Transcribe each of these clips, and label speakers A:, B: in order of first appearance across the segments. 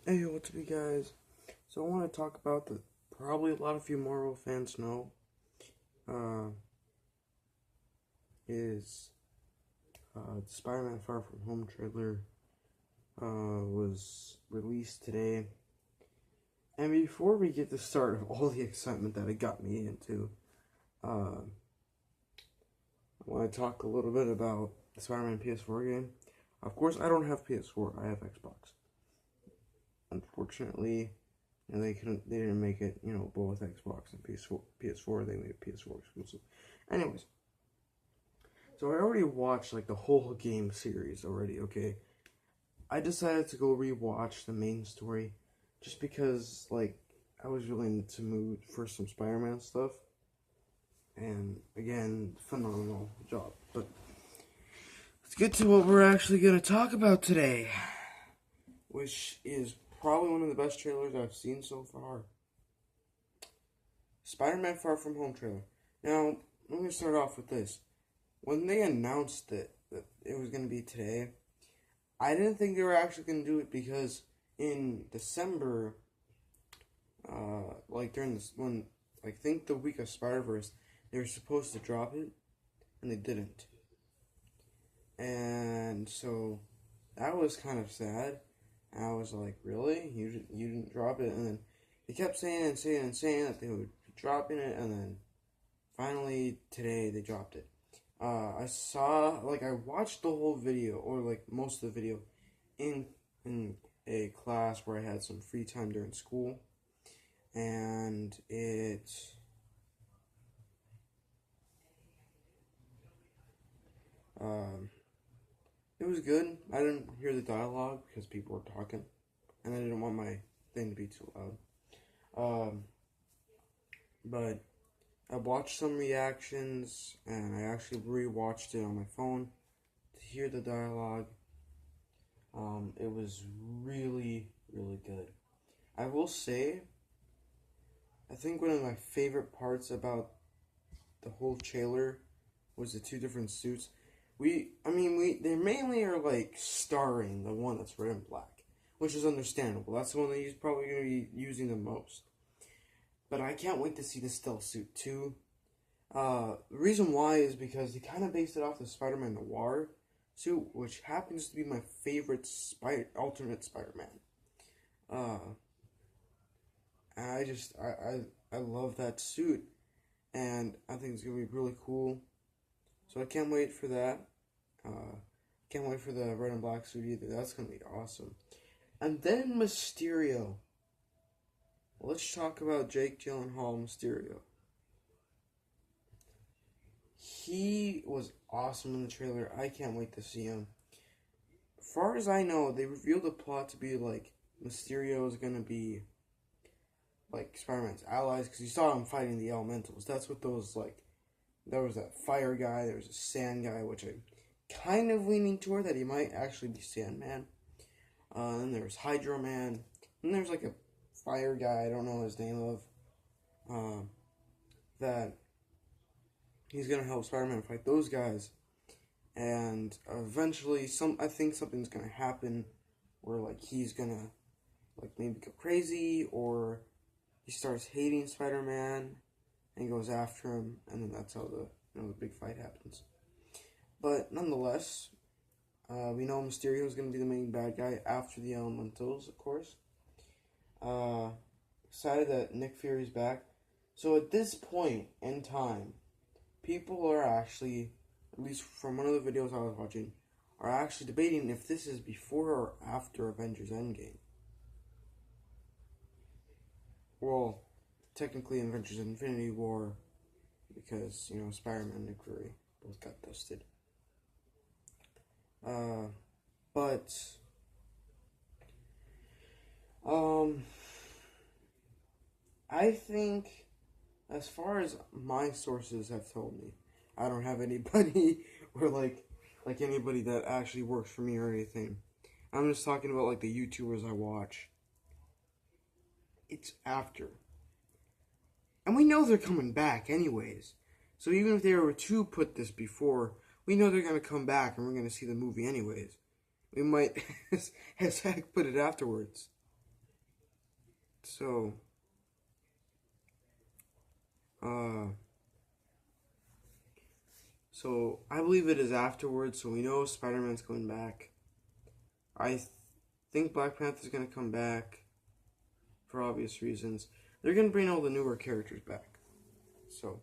A: Hey, what's up, you guys? So I want to talk about the probably a lot of you Marvel fans know uh, is the Spider-Man Far From Home trailer was released today. And before we get to start of all the excitement that it got me into, I want to talk a little bit about the Spider-Man PS4 game. Of course, I don't have PS4. I have Xbox. Unfortunately, they didn't make it, both Xbox and PS4. They made it PS4 exclusive. Anyways, so I already watched like the whole game series already. Okay, I decided to go rewatch the main story, just because like I was really into mood for some Spider-Man stuff. And again, phenomenal job. But let's get to what we're actually gonna talk about today, which is probably one of the best trailers I've seen so far. Spider-Man Far From Home trailer. Now, let me start off with this. When they announced that it was going to be today, I didn't think they were actually going to do it because in December, like during this one, I think the week of Spider-Verse, they were supposed to drop it, and they didn't. And so that was kind of sad. And I was like, really? You didn't drop it? And then they kept saying and saying and saying that they would be dropping it, and then finally today they dropped it. I watched the whole video, or like most of the video, in a class where I had some free time during school, and um, it was good. I didn't hear the dialogue because people were talking, and I didn't want my thing to be too loud. But I watched some reactions, and I actually rewatched it on my phone to hear the dialogue. It was really, really good. I will say, I think one of my favorite parts about the whole trailer was the two different suits. They mainly are like starring the one that's red and black, which is understandable. That's the one that he's probably going to be using the most. But I can't wait to see the stealth suit too. The reason why is because he kind of based it off the Spider-Man Noir suit, which happens to be my favorite alternate Spider-Man. Uh, I love that suit, and I think it's gonna be really cool. So I can't wait for that. Can't wait for the red and black suit either. That's gonna be awesome. And then Mysterio. Let's talk about Jake Gyllenhaal Mysterio. He was awesome in the trailer. I can't wait to see him. As far as I know, they revealed the plot to be like Mysterio is gonna be like Spider-Man's allies, because you saw him fighting the elementals. That's what those like. There was that fire guy. There was a sand guy, which I'm kind of leaning toward that he might actually be Sandman. Then there was Hydro Man. And there's like a fire guy. I don't know his name of. That he's gonna help Spider-Man fight those guys, and eventually, I think something's gonna happen where like he's gonna like maybe go crazy, or he starts hating Spider-Man and goes after him, and then that's how the big fight happens. But nonetheless, we know Mysterio is gonna be the main bad guy after the Elementals, of course. Excited that Nick Fury's back. So at this point in time, people are actually, at least from one of the videos I was watching, are actually debating if this is before or after Avengers Endgame. Well, technically Avengers Infinity War, because, Spider-Man and Nick Fury both got dusted. But, I think, as far as my sources have told me, I don't have anybody or like anybody that actually works for me or anything. I'm just talking about like the YouTubers I watch. It's after. And we know they're coming back anyways. So even if they were to put this before, we know they're going to come back and we're going to see the movie anyways. We might, as heck, put it afterwards. So, so I believe it is afterwards. So we know Spider-Man's coming back. I think Black Panther's gonna come back for obvious reasons. They're gonna bring all the newer characters back. So,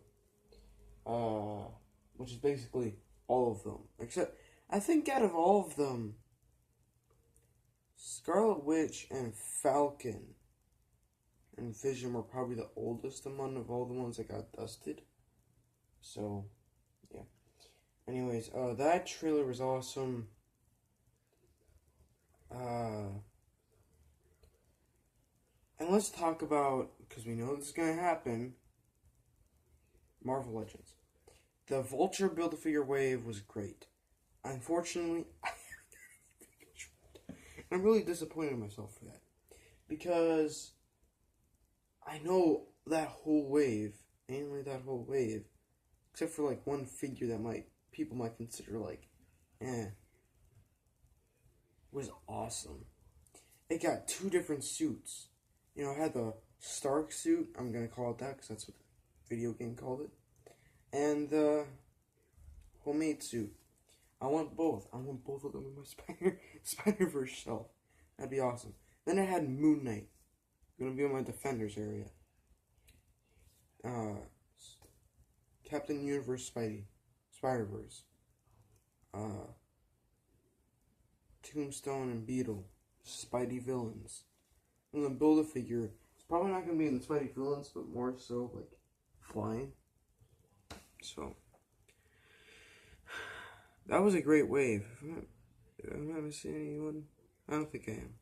A: which is basically all of them. Except, I think out of all of them, Scarlet Witch and Falcon and Vision were probably the oldest among of all the ones that got dusted. So, yeah. Anyways, that trailer was awesome. And let's talk about, because we know this is going to happen, Marvel Legends. The Vulture Build-A-Figure wave was great. Unfortunately, I'm really disappointed in myself for that. Because I know that whole wave, mainly that whole wave, except for like one figure that people might consider like, was awesome. It got 2 different suits. You know, it had the Stark suit, I'm going to call it that because that's what the video game called it, and the homemade suit. I want both. I want both of them in my Spider-Verse shelf. That'd be awesome. Then I had Moon Knight. Gonna be in my Defenders area. Captain Universe Spider-Verse. Tombstone and Beetle. Spidey villains. And then Build-A-Figure. It's probably not gonna be in the Spidey villains, but more so like flying. So that was a great wave. I'm not missing anyone. I don't think I am.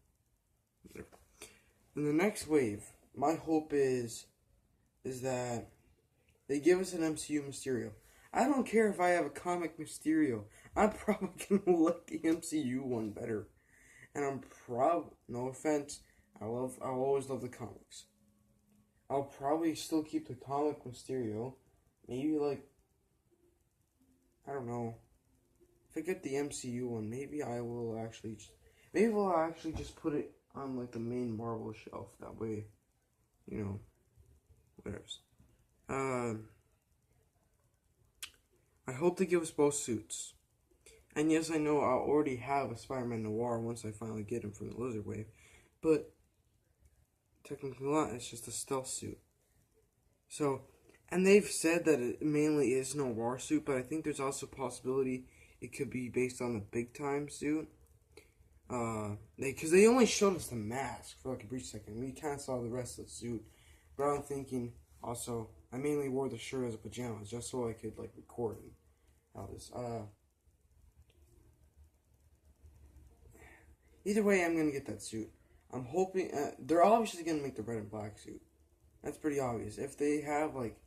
A: In the next wave, my hope is that they give us an MCU Mysterio. I don't care if I have a comic Mysterio. I'm probably gonna like the MCU one better. And no offense, I'll always love the comics. I'll probably still keep the comic Mysterio. Maybe like, I don't know. If I get the MCU one, maybe we'll actually just put it on like the main Marvel shelf. That way, you know, whatever. I hope they give us both suits. And yes, I know I'll already have a Spider-Man Noir once I finally get him from the Lizard Wave, but technically not. It's just a stealth suit. So, and they've said that it mainly is Noir suit, but I think there's also a possibility it could be based on the Big Time suit. Because they only showed us the mask for like a brief second. We kind of saw the rest of the suit. But I'm thinking, also, I mainly wore the shirt as a pajamas just so I could like record and all this. Either way, I'm gonna get that suit. I'm hoping they're obviously gonna make the red and black suit. That's pretty obvious. If they have like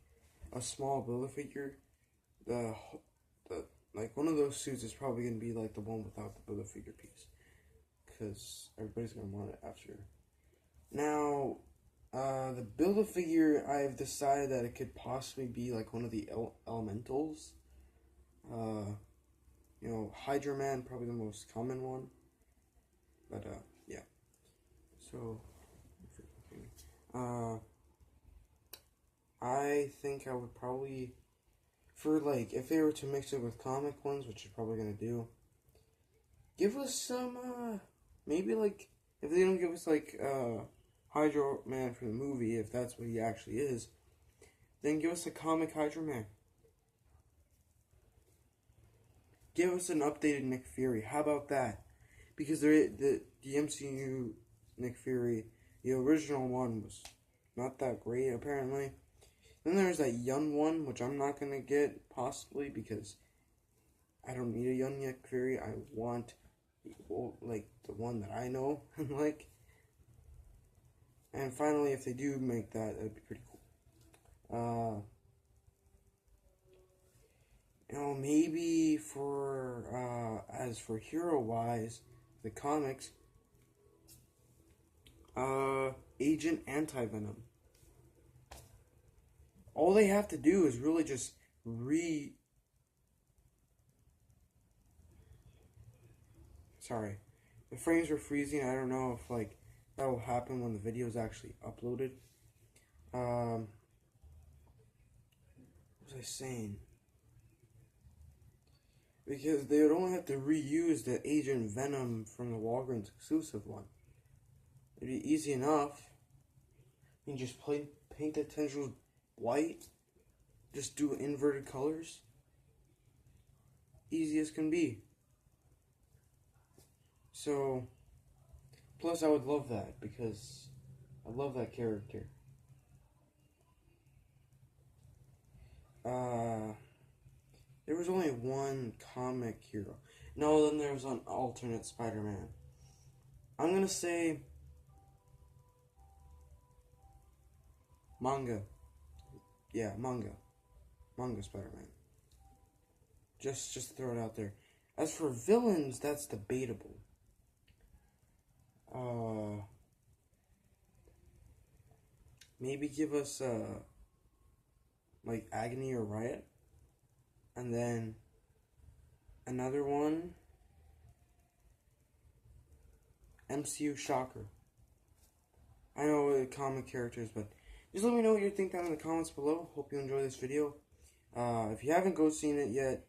A: a small Build-A-Figure, the like one of those suits is probably gonna be like the one without the Build-A-Figure piece, because everybody's gonna want it after. Now, the Build-A-Figure, I've decided that it could possibly be like one of the elementals. You know, Hydra Man, probably the most common one. But yeah. So, I think I would probably, for like, if they were to mix it with comic ones, which you're probably gonna do, give us some, maybe like, if they don't give us like, Hydra Man for the movie, if that's what he actually is, then give us a comic Hydra Man. Give us an updated Nick Fury. How about that? Because the MCU Nick Fury, the original one was not that great apparently. Then there's that young one, which I'm not gonna get possibly because I don't need a young Nick Fury. I want like the one that I know and like. And finally, if they do make that, that'd be pretty cool. You know, maybe for as for hero wise, the comics, Agent Anti-Venom. All they have to do is really just Sorry, the frames were freezing. I don't know if like that will happen when the video is actually uploaded. What was I saying? Because they would only have to reuse the Agent Venom from the Walgreens exclusive one. It'd be easy enough. You just paint the tendrils white. Just do inverted colors. Easy as can be. So, plus I would love that because I love that character. There was only one comic hero. No, then there was an alternate Spider-Man. I'm gonna say manga. Yeah, manga. Manga Spider-Man. Just throw it out there. As for villains, that's debatable. Maybe give us like Agony or Riot, and then another one, MCU Shocker. I know comic characters, but just let me know what you think down in the comments below. Hope you enjoy this video. If you haven't seen it yet,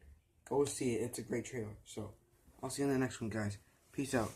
A: go see it. It's a great trailer. So, I'll see you in the next one, guys. Peace out.